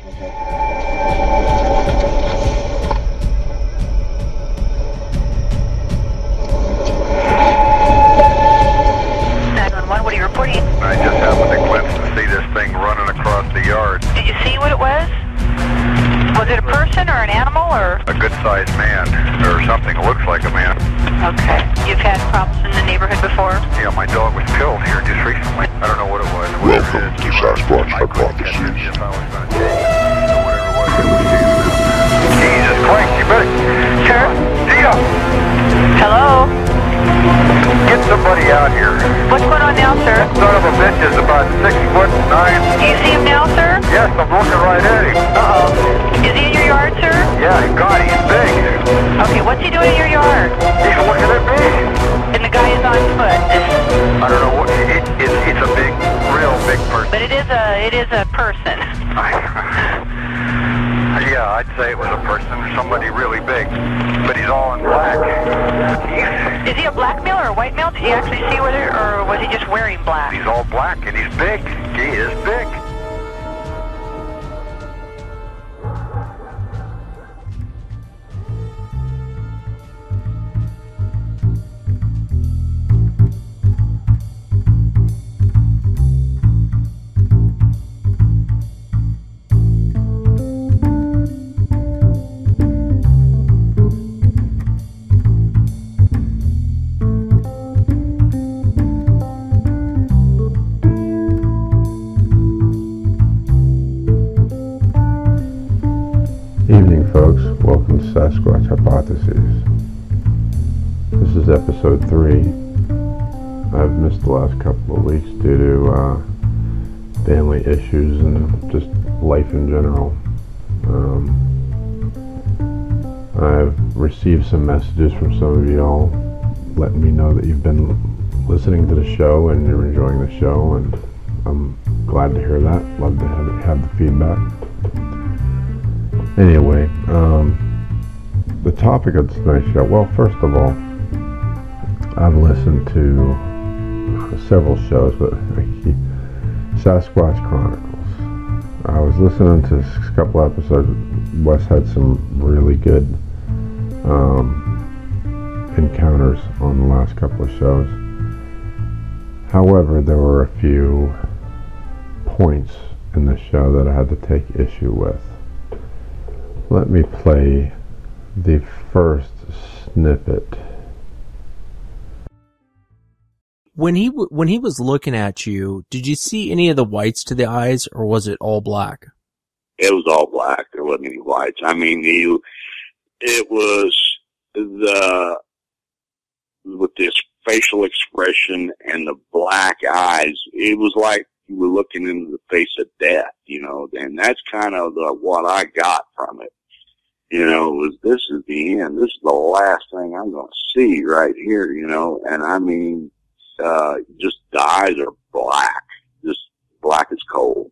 What are you reporting? I just happened to glimpse to see this thing running across the yard. Did you see what it was? Was it a person or an animal or? A good-sized man, or something looks like a man. Okay. You've had problems in the neighborhood before? Yeah, my dog was killed here just recently. I don't know what it was. Welcome to Sasquatch Hypotheses. Jesus Christ, you better... Sure. Tia! Hello? Get somebody out here. What's going on now, sir? Son of a bitch is about 6'9". Do you see him now, sir? Yes, I'm looking right at him. Uh-oh. Is he in your yard, sir? Yeah, God, he's big. Okay, what's he doing in your yard? He's looking at me. And the guy is on foot. I don't know what... It's a big, real big person. But it is a person. Yeah, I'd say it was a person, somebody really big. But he's all in black. Is he a black male or a white male? Did you actually see whether, or was he just wearing black? He's all black and he's big. He is big. Evening, folks. Welcome to Sasquatch Hypotheses. This is episode 3. I've missed the last couple of weeks due to family issues and just life in general. I've received some messages from some of y'all letting me know that you've been listening to the show and you're enjoying the show, and I'm glad to hear that. Love to have the feedback. Anyway, the topic of tonight's show, well, first of all, I've listened to several shows, but Sasquatch Chronicles. I was listening to a couple episodes. Wes had some really good encounters on the last couple of shows. However, there were a few points in the show that I had to take issue with. Let me play the first snippet. When he was looking at you, did you see any of the whites to the eyes, or was it all black? It was all black. There wasn't any whites. I mean, it was with this facial expression and the black eyes, it was like you were looking into the face of death, and that's kind of what I got from it. Was this is the end. This is the last thing I'm going to see right here, and I mean, just the eyes are black, just black as coal.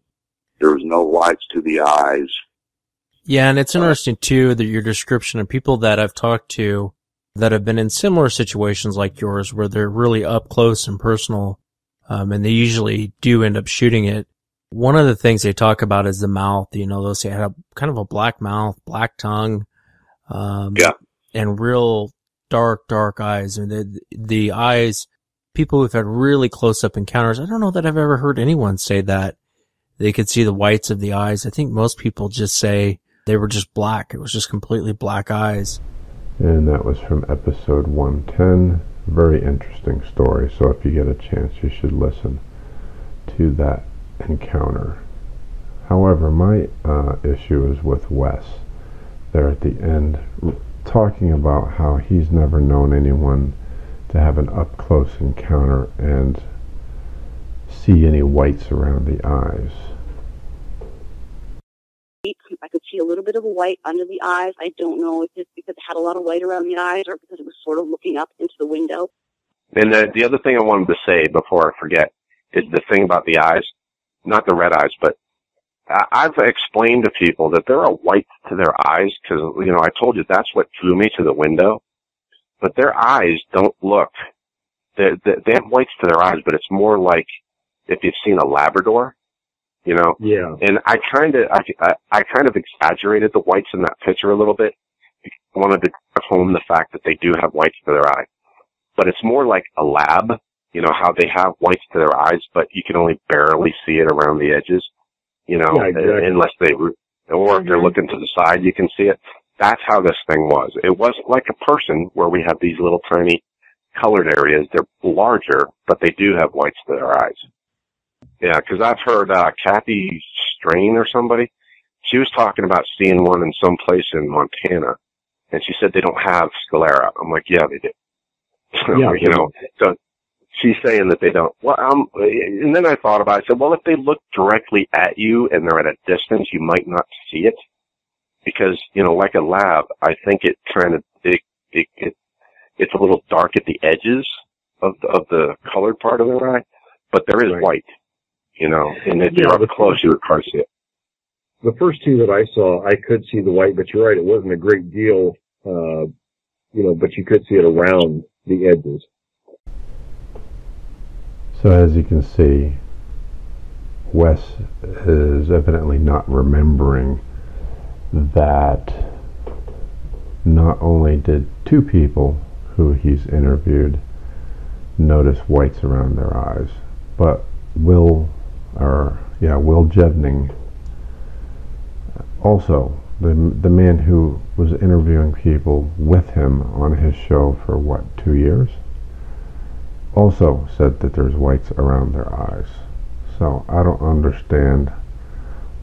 There was no whites to the eyes. Yeah, and it's interesting, too, that your description of people that I've talked to that have been in similar situations like yours, where they're really up close and personal, and they usually do end up shooting it. One of the things they talk about is the mouth. They'll say it had kind of a black mouth, black tongue, and real dark eyes. I mean, the eyes, people who've had really close-up encounters, I don't know that I've ever heard anyone say that they could see the whites of the eyes. I think most people just say they were just black. It was just completely black eyes. And that was from episode 110. Very interesting story. So if you get a chance, you should listen to that encounter. However, my issue is with Wes there at the end, talking about how he's never known anyone to have an up-close encounter and see any whites around the eyes. I could see a little bit of a white under the eyes. I don't know if it's because it had a lot of white around the eyes or because it was sort of looking up into the window. And the other thing I wanted to say before I forget is the thing about the eyes, not the red eyes, but I've explained to people that there are whites to their eyes because, I told you that's what drew me to the window. But their eyes don't look, they have whites to their eyes, but it's more like if you've seen a Labrador. you know? Yeah. And I kind of exaggerated the whites in that picture a little bit. I wanted to hone the fact that they do have whites to their eye. But it's more like a lab, you know, how they have whites to their eyes, but you can only barely see it around the edges, you know, unless they, or if they're looking to the side, you can see it. That's how this thing was. It wasn't like a person where we have these little tiny colored areas. They're larger, but they do have whites to their eyes. Yeah, because I've heard Kathy Strain or somebody, she was talking about seeing one in some place in Montana, and she said they don't have sclera. I'm like, yeah, they do. Yeah, you know, so she's saying that they don't. Well, and then I thought about it. I said, well, if they look directly at you and they're at a distance, you might not see it. Because, you know, like a lab, I think it kind of, it's a little dark at the edges of the colored part of their eye, but there is white, you know, and if you're up close, you would probably see it. The first two that I saw, I could see the white, but you're right, it wasn't a great deal, you know, but you could see it around the edges. So as you can see, Wes is evidently not remembering that not only did two people who he's interviewed notice whites around their eyes, but Will Jevning, also the man who was interviewing people with him on his show for 2 years, also said that there's whites around their eyes. So I don't understand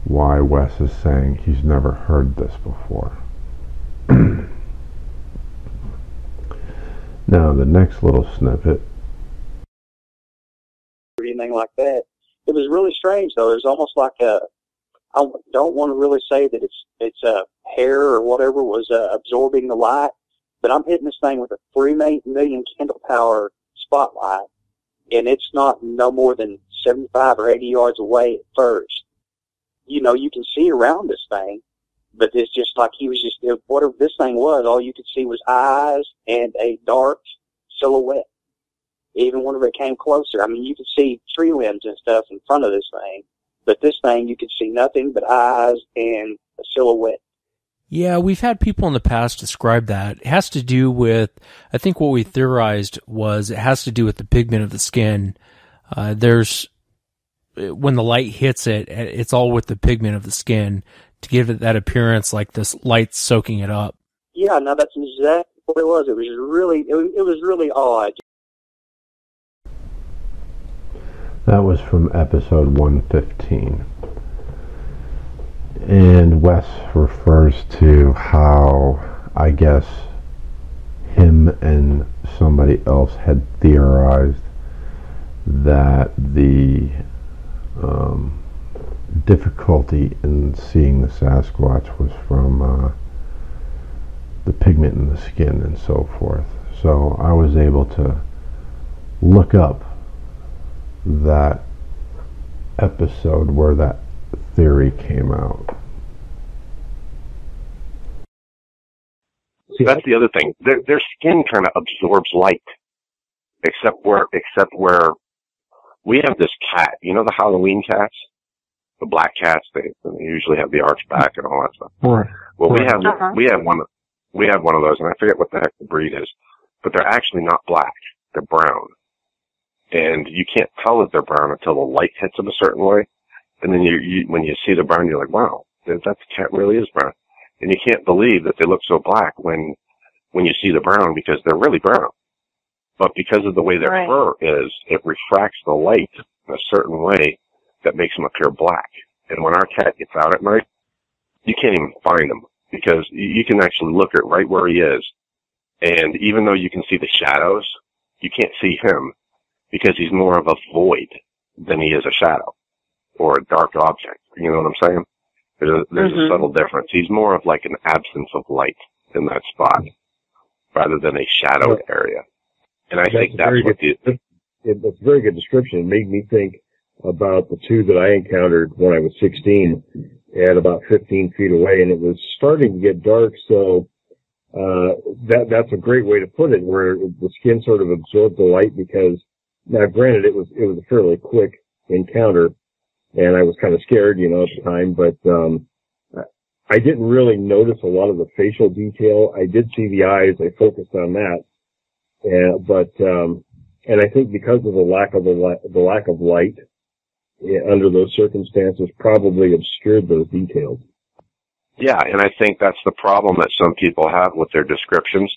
why Wes is saying he's never heard this before. Now, the next little snippet. Or anything like that. It was really strange, though. It was almost like I don't want to really say that it's a hair or whatever was absorbing the light, but I'm hitting this thing with a 3 million candle power spotlight, and it's not no more than 75 or 80 yards away at first. You know, you can see around this thing, but it's just like he was just, whatever this thing was, all you could see was eyes and a dark silhouette. Even whenever it came closer, I mean, you could see tree limbs and stuff in front of this thing, but this thing, you could see nothing but eyes and a silhouette. Yeah, we've had people in the past describe that. It has to do with, I think what we theorized was it has to do with the pigment of the skin. When the light hits it, it's all with the pigment of the skin to give it that appearance like this light soaking it up. Yeah, no, that's exactly what it was. It was really odd. That was from episode 115. And Wes refers to how, I guess, him and somebody else had theorized that the difficulty in seeing the Sasquatch was from the pigment in the skin and so forth. So I was able to look up that episode where that theory came out. See, that's the other thing. Their skin kind of absorbs light, except where we have this cat. You know the Halloween cats, the black cats. They usually have the arched back and all that stuff. Right. Well, we have one of those, and I forget what the heck the breed is, but they're actually not black. They're brown, and you can't tell that they're brown until the light hits them a certain way. And then when you see the brown, you're like, wow, that cat really is brown. And you can't believe that they look so black when you see the brown, because they're really brown. But because of the way their fur is, it refracts the light in a certain way that makes them appear black. And when our cat gets out at night, you can't even find him, because you can actually look at right where he is. And even though you can see the shadows, you can't see him, because he's more of a void than he is a shadow or a dark object. You know what I'm saying? There's a subtle difference. He's more of like an absence of light in that spot rather than a shadowed area. And I think that's what that's a very good description. It made me think about the two that I encountered when I was 16 at about 15 feet away, and it was starting to get dark, so that's a great way to put it, where the skin sort of absorbed the light, because now granted it was a fairly quick encounter, and I was kind of scared, you know, at the time, but I didn't really notice a lot of the facial detail. I did see the eyes. I focused on that. And I think because of the lack of light under those circumstances probably obscured those details. Yeah, and I think that's the problem that some people have with their descriptions,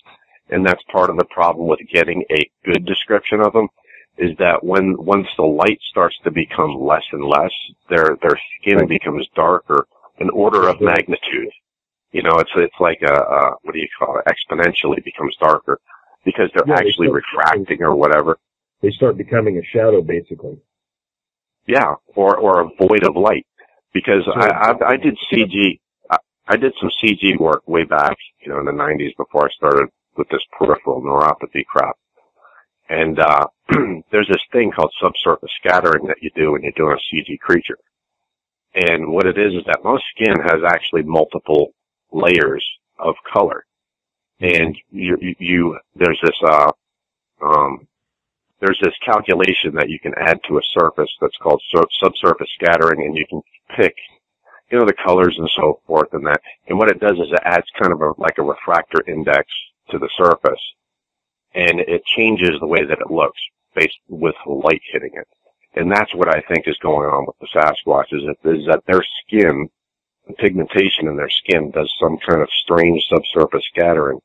and that's part of the problem with getting a good description of them, is that once the light starts to become less and less, their skin becomes darker, an order of magnitude. You know, it's like what do you call it? Exponentially becomes darker because they're actually refracting or whatever. They start becoming a shadow, basically. Yeah, or a void of light. Because I did CG. I did some CG work way back, you know, in the 90s before I started with this peripheral neuropathy crap. And there's this thing called subsurface scattering that you do when you're doing a CG creature. And what it is that most skin has actually multiple layers of color. And there's this calculation that you can add to a surface that's called subsurface scattering, and you can pick, you know, the colors and so forth and that. And what it does is it adds kind of like a refractor index to the surface, and it changes the way that it looks based with light hitting it. And that's what I think is going on with the Sasquatch, is that their skin, the pigmentation in their skin does some kind of strange subsurface scattering,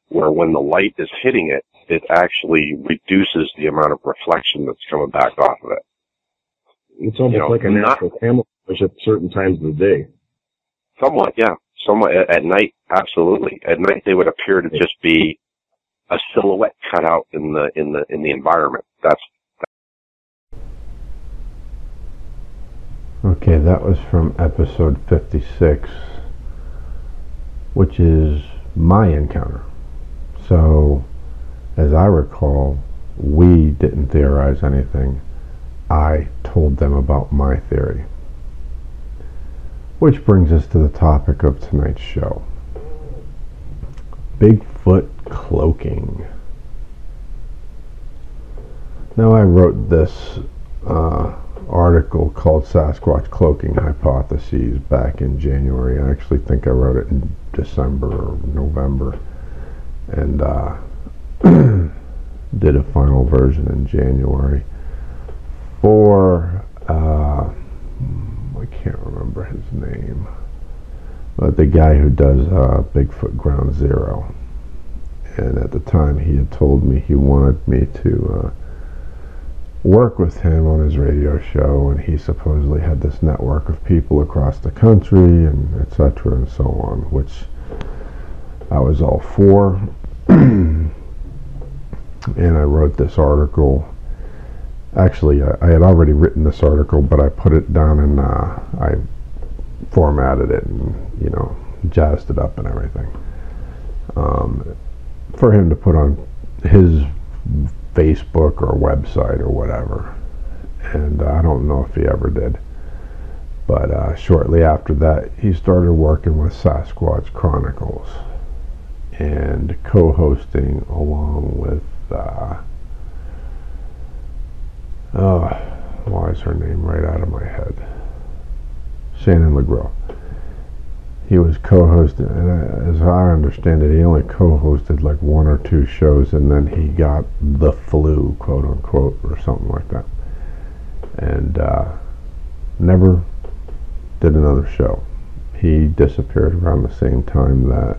where when the light is hitting it, it actually reduces the amount of reflection that's coming back off of it. It's almost like a natural camouflage at certain times of the day. Somewhat, yeah. Somewhat. At night, absolutely. At night, they would appear to just be a silhouette cut out in the environment. Okay, that was from episode 56, which is my encounter. So, as I recall, we didn't theorize anything. I told them about my theory. Which brings us to the topic of tonight's show. Bigfoot cloaking. Now, I wrote this article called Sasquatch Cloaking Hypotheses back in January. I actually think I wrote it in December or November, and did a final version in January for I can't remember his name, but the guy who does Bigfoot Ground Zero. And at the time he had told me he wanted me to work with him on his radio show, and he supposedly had this network of people across the country, and etc. and so on, which I was all for. And I wrote this article. Actually, I had already written this article, but I put it down and I formatted it and, you know, jazzed it up and everything for him to put on his Facebook or website or whatever. And I don't know if he ever did. But shortly after that, he started working with Sasquatch Chronicles and co-hosting along with why is her name right out of my head? Shannon LeGros. He was co-hosting, and as I understand it, he only co-hosted like 1 or 2 shows, and then he got the flu, quote unquote, or something like that, and never did another show. He disappeared around the same time that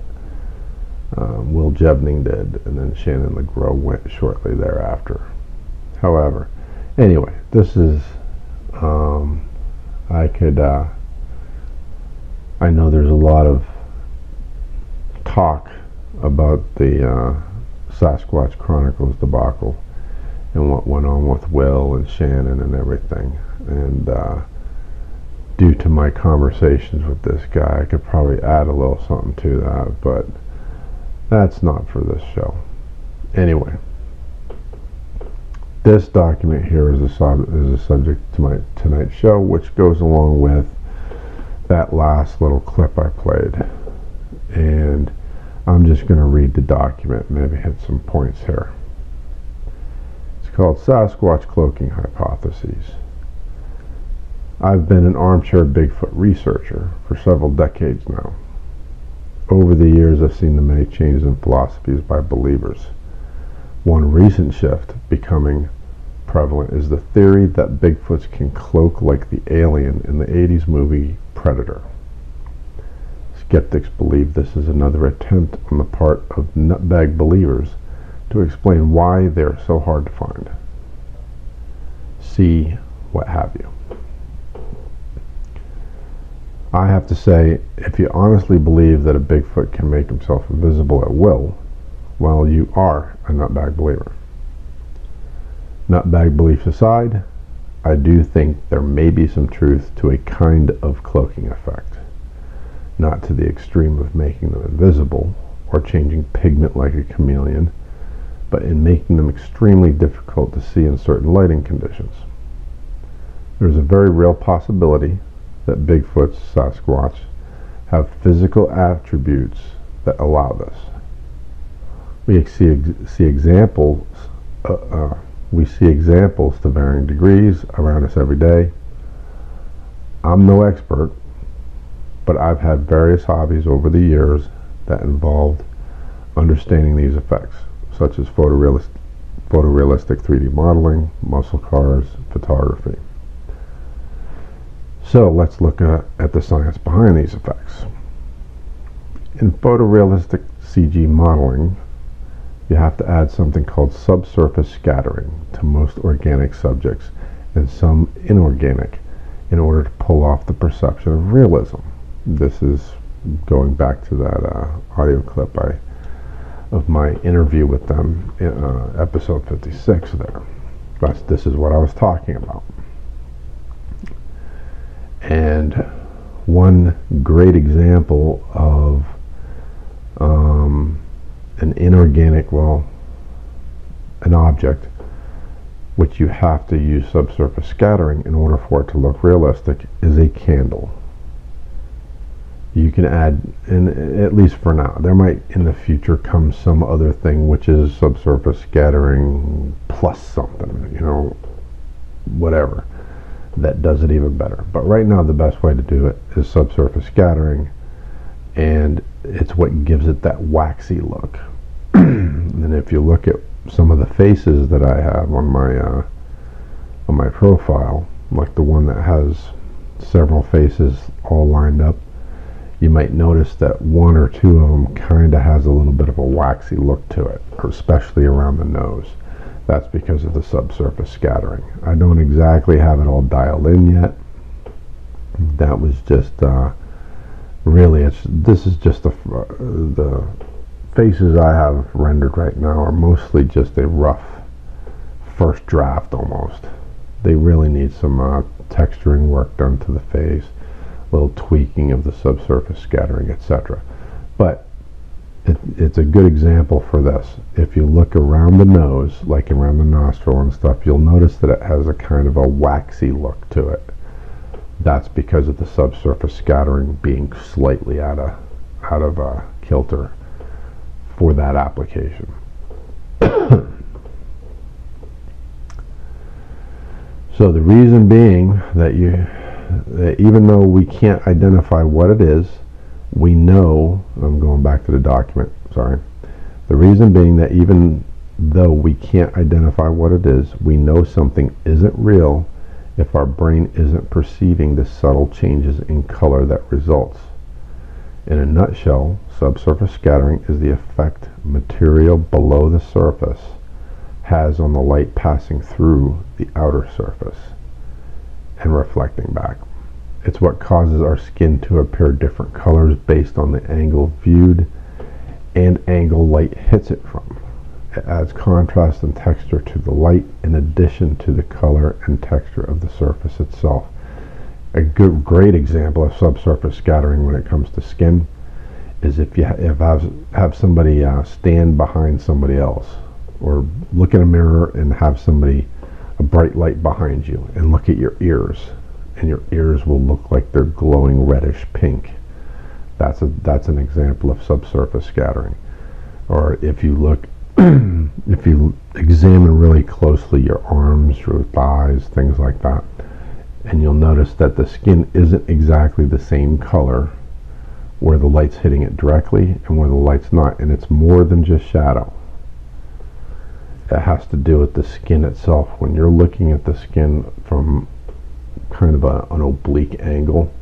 Will Jebning did, and then Shannon LeGros went shortly thereafter. However, anyway, this is, I know there's a lot of talk about the Sasquatch Chronicles debacle and what went on with Will and Shannon and everything. And due to my conversations with this guy, I could probably add a little something to that, but that's not for this show. Anyway, this document here is a subject to tonight's show, which goes along with that last little clip I played. And I'm just going to read the document, maybe hit some points here. It's called Sasquatch Cloaking Hypotheses. I've been an armchair Bigfoot researcher for several decades now. Over the years, I've seen the many changes in philosophies by believers. One recent shift becoming prevalent is the theory that Bigfoots can cloak like the alien in the 80s movie Predator. Skeptics believe this is another attempt on the part of nutbag believers to explain why they're so hard to find. See what have you. I have to say, if you honestly believe that a Bigfoot can make himself invisible at will, well, you are a nutbag believer. Nutbag beliefs aside, I do think there may be some truth to a kind of cloaking effect. Not to the extreme of making them invisible, or changing pigment like a chameleon, but in making them extremely difficult to see in certain lighting conditions. There's a very real possibility that Bigfoots, Sasquatch, have physical attributes that allow this. We see examples to varying degrees around us every day. I'm no expert, but I've had various hobbies over the years that involved understanding these effects, such as photorealistic 3D modeling, muscle cars, photography. So let's look at the science behind these effects. In photorealistic CG modeling, you have to add something called subsurface scattering to most organic subjects and some inorganic in order to pull off the perception of realism. This is going back to that audio clip of my interview with them in episode 56 there. This is what I was talking about. And one great example of an inorganic, an object which you have to use subsurface scattering in order for it to look realistic is a candle. You can add, and at least for now, there might in the future come some other thing which is subsurface scattering plus something, whatever, that does it even better. But right now the best way to do it is subsurface scattering, and it's what gives it that waxy look. And if you look at some of the faces that I have on my profile, like the one that has several faces all lined up, you might notice that one or two of them kind of has a little bit of a waxy look to it, especially around the nose. That's because of the subsurface scattering. I don't exactly have it all dialed in yet. That was just this is just the faces I have rendered right now are mostly just a rough first draft almost. They really need some texturing work done to the face, a little tweaking of the subsurface scattering, etc. But it's a good example for this. If you look around the nose, like around the nostril and stuff, you'll notice that it has a kind of a waxy look to it. That's because of the subsurface scattering being slightly out of kilter for that application. So the reason being that even though we can't identify what it is, we know, I'm going back to the document, sorry. The reason being that even though we can't identify what it is, we know something isn't real if our brain isn't perceiving the subtle changes in color that results. In a nutshell, subsurface scattering is the effect material below the surface has on the light passing through the outer surface and reflecting back. It's what causes our skin to appear different colors based on the angle viewed and angle light hits it from. It adds contrast and texture to the light in addition to the color and texture of the surface itself. A great example of subsurface scattering when it comes to skin is if you have somebody stand behind somebody else, or look in a mirror and have a bright light behind you, and look at your ears, and your ears will look like they're glowing reddish pink. That's an example of subsurface scattering. Or if you look, if you examine really closely your arms, your thighs, things like that, And you'll notice that the skin isn't exactly the same color where the light's hitting it directly and where the light's not, and it's more than just shadow. It has to do with the skin itself. When you're looking at the skin from kind of an oblique angle,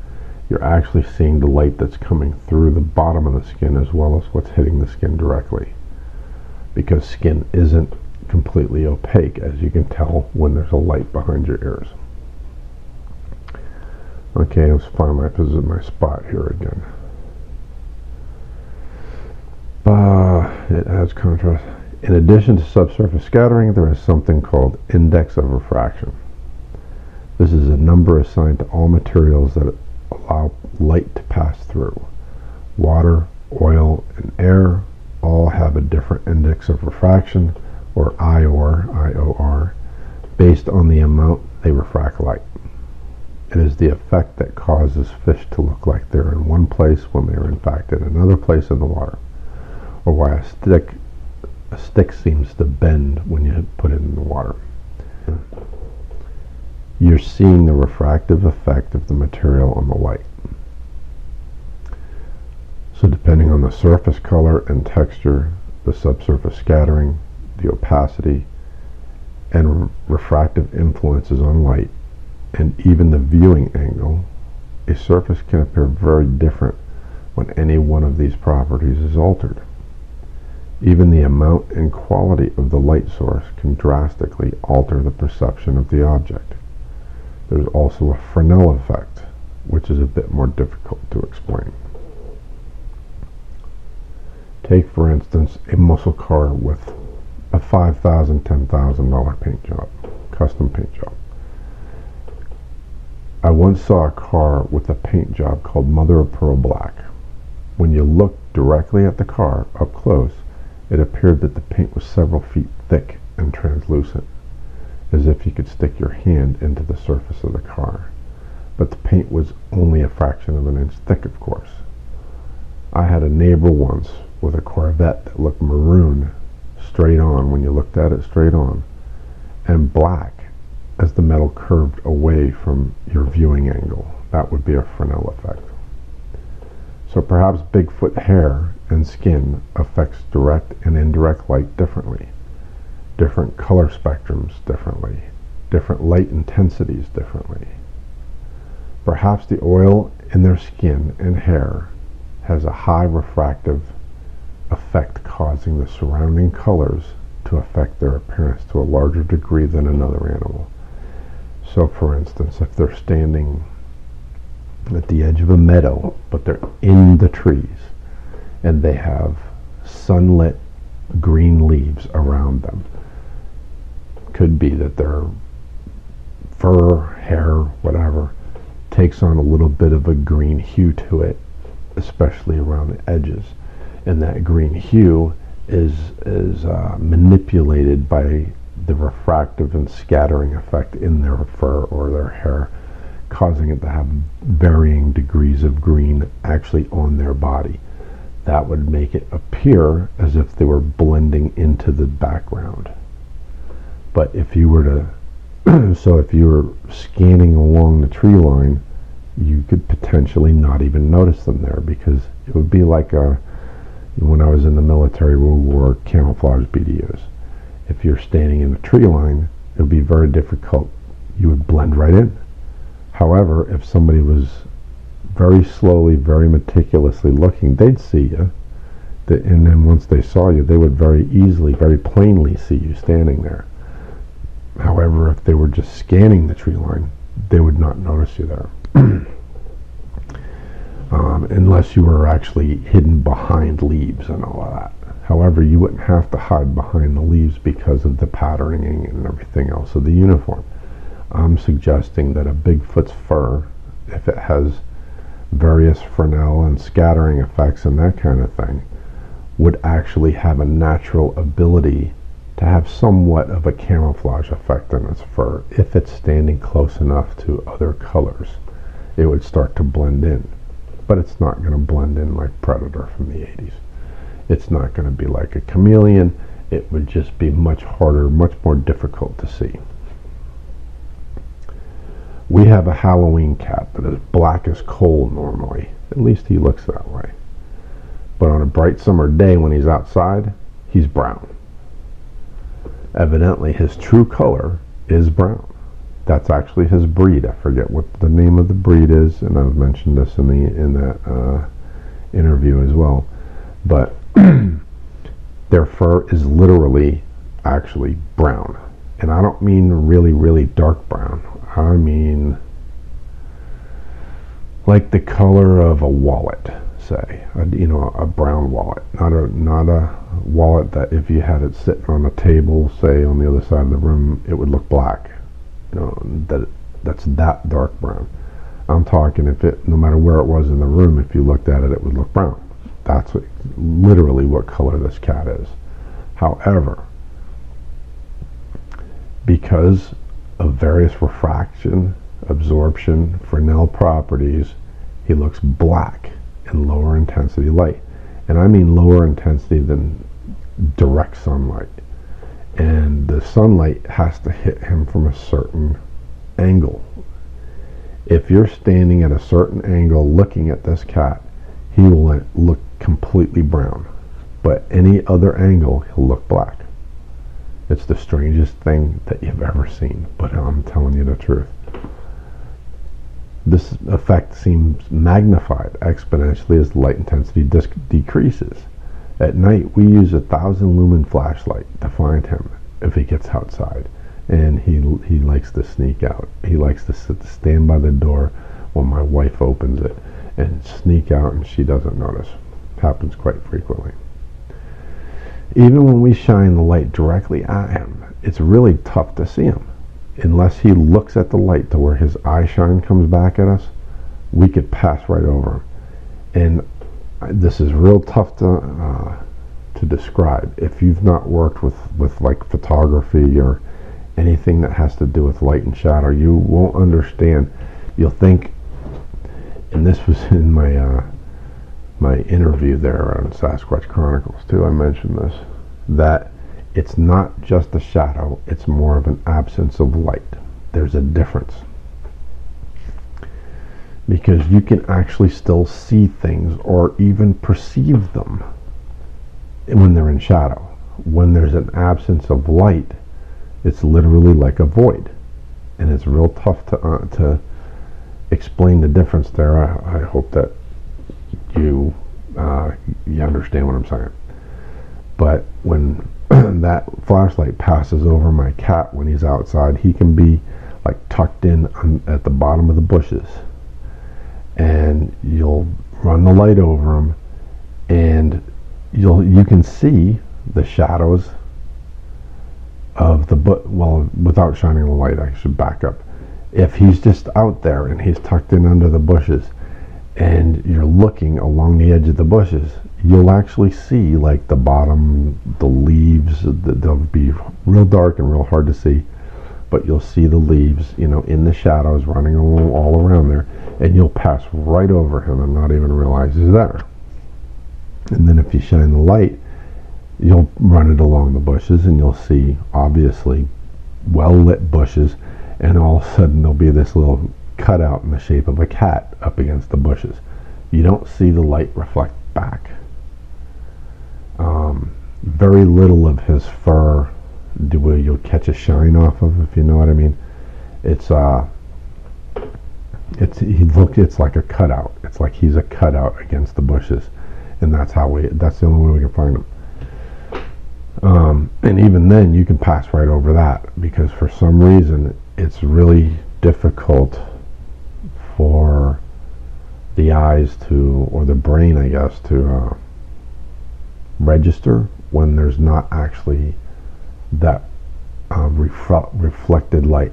you're actually seeing the light that's coming through the bottom of the skin as well as what's hitting the skin directly, because skin isn't completely opaque, as you can tell when there's a light behind your ears. Okay, let's find my spot here again. It has contrast. In addition to subsurface scattering, there is something called index of refraction. This is a number assigned to all materials that allow light to pass through. Water, oil, and air all have a different index of refraction, or IOR, based on the amount they refract light. It is the effect that causes fish to look like they're in one place when they are in fact in another place in the water, or why a stick seems to bend when you put it in the water. You're seeing the refractive effect of the material on the light. So depending on the surface color and texture, the subsurface scattering, the opacity, and refractive influences on light, and even the viewing angle, a surface can appear very different when any one of these properties is altered. Even the amount and quality of the light source can drastically alter the perception of the object. There's also a Freneau effect, which is a bit more difficult to explain. Take, for instance, a muscle car with a $5,000, $10,000 paint job, custom paint job. I once saw a car with a paint job called Mother of Pearl Black. When you looked directly at the car up close, it appeared that the paint was several feet thick and translucent, as if you could stick your hand into the surface of the car. But the paint was only a fraction of an inch thick, of course. I had a neighbor once with a Corvette that looked maroon straight on when you looked at it straight on, and black as the metal curved away from your viewing angle. That would be a Freneau effect. So perhaps Bigfoot hair and skin affects direct and indirect light differently, different color spectrums differently, different light intensities differently. Perhaps the oil in their skin and hair has a high refractive effect, causing the surrounding colors to affect their appearance to a larger degree than another animal. So for instance, if they're standing at the edge of a meadow, but they're in the trees, and they have sunlit green leaves around them, could be that their fur, hair, whatever, takes on a little bit of a green hue to it, especially around the edges. And that green hue is manipulated by the refractive and scattering effect in their fur or their hair, causing it to have varying degrees of green actually on their body. That would make it appear as if they were blending into the background. But if you were to, so if you were scanning along the tree line, you could potentially not even notice them there, because it would be like when I was in the military, we wore camouflage BDUs. If you're standing in the tree line, it would be very difficult. You would blend right in. However, if somebody was very slowly, very meticulously looking, they'd see you. And then once they saw you, they would very easily, very plainly see you standing there. However, if they were just scanning the tree line, they would not notice you there. Unless you were actually hidden behind leaves and all of that. However, you wouldn't have to hide behind the leaves because of the patterning and everything else of the uniform. I'm suggesting that a Bigfoot's fur, if it has various Freneau and scattering effects and that kind of thing, would actually have a natural ability to have somewhat of a camouflage effect in its fur. If it's standing close enough to other colors, it would start to blend in. But it's not going to blend in like Predator from the 80s. It's not going to be like a chameleon. It would just be much harder, much more difficult to see. We have a Halloween cat that is black as coal normally. At least he looks that way. But on a bright summer day when he's outside, he's brown. Evidently, his true color is brown. That's actually his breed. I forget what the name of the breed is, and I've mentioned this in that interview as well. But their fur is literally actually brown. And I don't mean really, really dark brown. I mean like the color of a wallet, say, a brown wallet, not a wallet that if you had it sitting on a table, say on the other side of the room, it would look black. That's that dark brown. I'm talking no matter where it was in the room, if you looked at it, it would look brown. That's literally what color this cat is. However, because of various refraction, absorption, Freneau properties, he looks black in lower intensity light. And I mean lower intensity than direct sunlight. And the sunlight has to hit him from a certain angle. If you're standing at a certain angle looking at this cat, he will look completely brown. But any other angle, he'll look black. It's the strangest thing that you've ever seen, but I'm telling you the truth. This effect seems magnified exponentially as the light intensity decreases. At night, we use 1,000 lumen flashlight to find him if he gets outside, and he likes to sneak out. He likes to stand by the door when my wife opens it and sneak out, and she doesn't notice. Happens quite frequently. Even when we shine the light directly at him, it's really tough to see him. Unless he looks at the light to where his eye shine comes back at us, we could pass right over him. And this is real tough to describe. If you've not worked with like photography or anything that has to do with light and shadow, you won't understand. You'll think, and this was in my my interview there on Sasquatch Chronicles too, I mentioned this, that it's not just a shadow, it's more of an absence of light. There's a difference. Because you can actually still see things or even perceive them when they're in shadow. When there's an absence of light, it's literally like a void. And it's real tough to explain the difference there. I hope that you understand what I'm saying. But when that flashlight passes over my cat when he's outside, he can be like tucked in at the bottom of the bushes, and you'll run the light over him, and you can see the shadows of the without shining the light. I should back up. If he's just out there and he's tucked in under the bushes, and you're looking along the edge of the bushes, you'll actually see like the bottom, the leaves. They'll be real dark and real hard to see, but you'll see the leaves, in the shadows running all around there, and you'll pass right over him and not even realize he's there. And then if you shine the light, you'll run it along the bushes, and you'll see obviously well-lit bushes, and all of a sudden there'll be this little cutout in the shape of a cat up against the bushes. You don't see the light reflect back. Very little of his fur you'll catch a shine off of, if you know what I mean. It's like a cutout. It's like he's a cutout against the bushes, and that's the only way we can find him. And even then, you can pass right over that, because for some reason it's really difficult for the eyes or the brain, I guess, to register when there's not actually that reflected light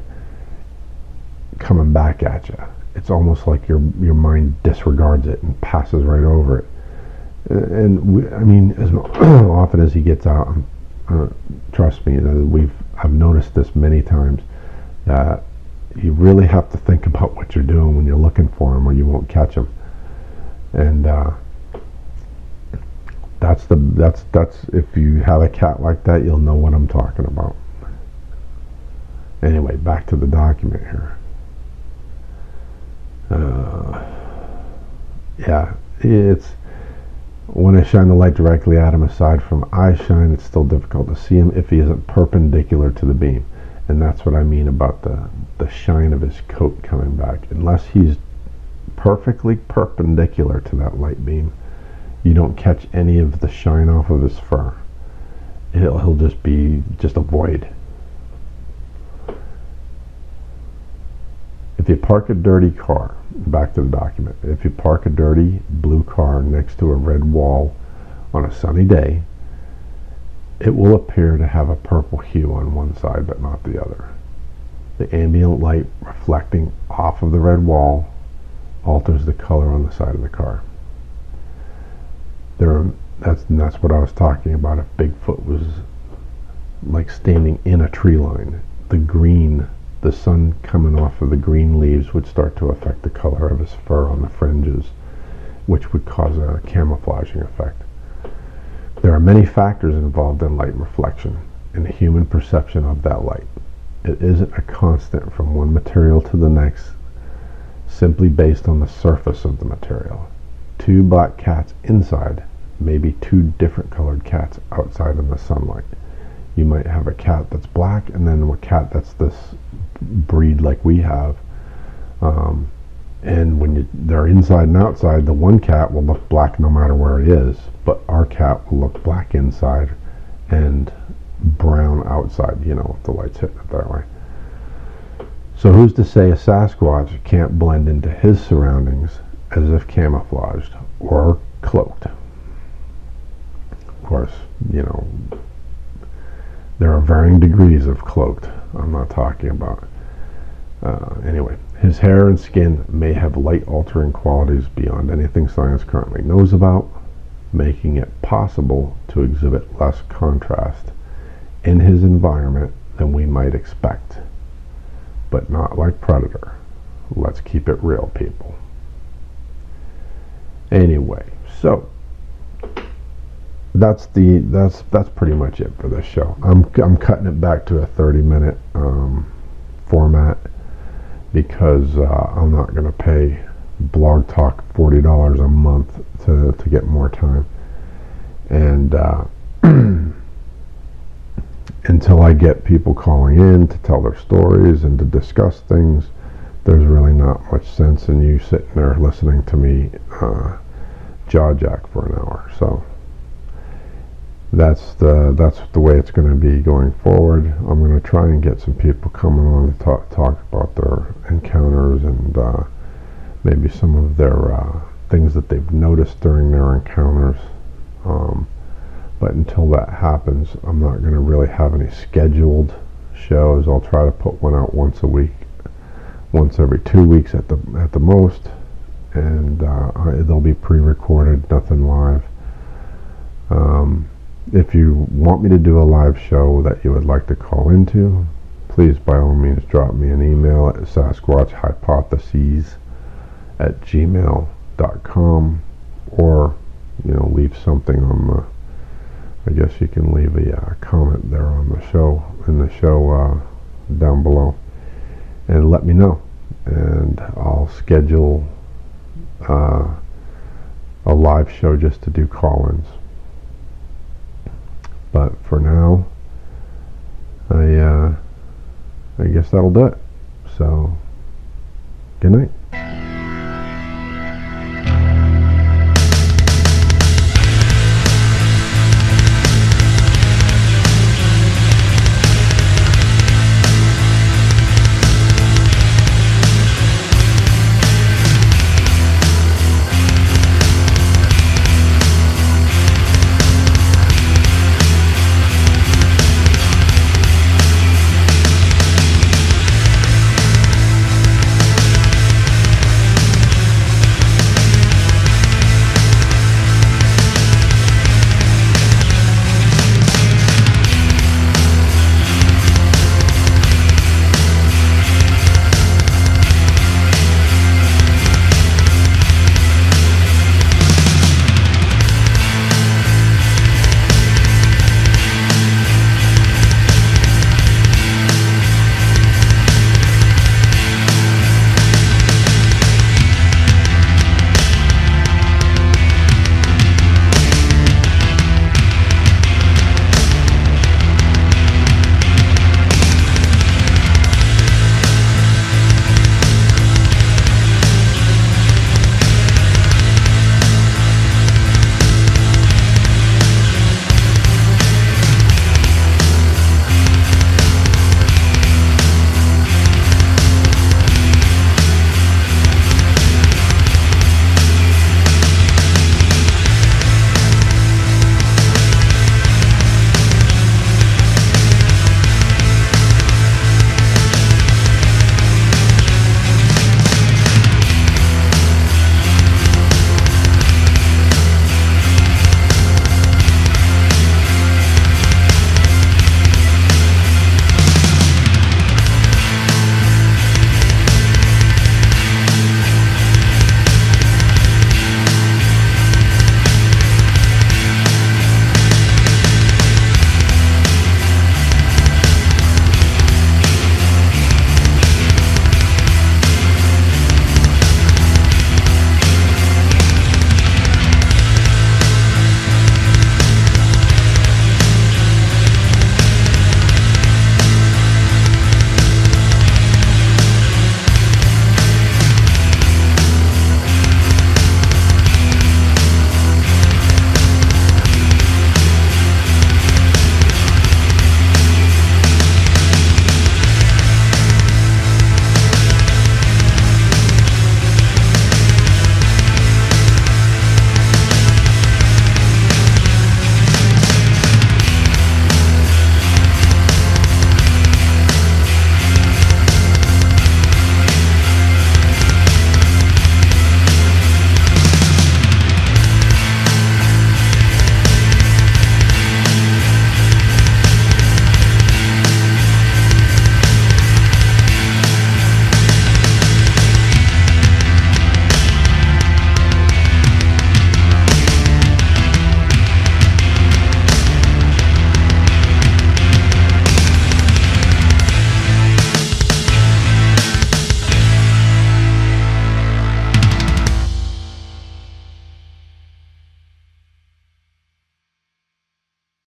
coming back at you. It's almost like your mind disregards it and passes right over it. And as often as he gets out, trust me, I've noticed this many times, that you really have to think about what you're doing when you're looking for him, or you won't catch him. And that's if you have a cat like that, you'll know what I'm talking about. Anyway, back to the document here. Yeah, it's when I shine the light directly at him, aside from eye shine, it's still difficult to see him if he isn't perpendicular to the beam. And that's what I mean about the shine of his coat coming back. Unless he's perfectly perpendicular to that light beam, you don't catch any of the shine off of his fur. He'll just be a void. If you park a dirty car, back to the document, if you park a dirty blue car next to a red wall on a sunny day, it will appear to have a purple hue on one side but not the other. The ambient light reflecting off of the red wall alters the color on the side of the car. That's what I was talking about. If Bigfoot was like standing in a tree line, the sun coming off of the green leaves would start to affect the color of his fur on the fringes, which would cause a camouflaging effect. There are many factors involved in light reflection and the human perception of that light. It isn't a constant from one material to the next, simply based on the surface of the material. Two black cats inside may be two different colored cats outside in the sunlight. You might have a cat that's black and then a cat that's this breed like we have. And when they're inside and outside, the one cat will look black no matter where it is, but our cat will look black inside and brown outside, if the light's hitting it that way. So who's to say a Sasquatch can't blend into his surroundings as if camouflaged or cloaked? Of course, there are varying degrees of cloaked. I'm not talking about. Anyway, his hair and skin may have light-altering qualities beyond anything science currently knows about, making it possible to exhibit less contrast in his environment than we might expect. But not like Predator. Let's keep it real, people. Anyway, so that's pretty much it for this show. I'm cutting it back to a 30-minute format because I'm not going to pay Blog Talk $40 a month to get more time, and until I get people calling in to tell their stories and to discuss things, there's really not much sense in you sitting there listening to me jaw jack for an hour. So that's the way it's going to be going forward. I'm going to try and get some people coming on to talk about their encounters and maybe some of their things that they've noticed during their encounters. But until that happens, I'm not going to really have any scheduled shows. I'll try to put one out once a week, once every 2 weeks at the most, and they'll be pre-recorded, nothing live. If you want me to do a live show that you would like to call into, please by all means drop me an email at sasquatchhypotheses@gmail.com, or leave something on the, I guess you can leave a comment there on the show, down below, and let me know, and I'll schedule a live show just to do call-ins. But for now, I guess that'll do it. So, good night.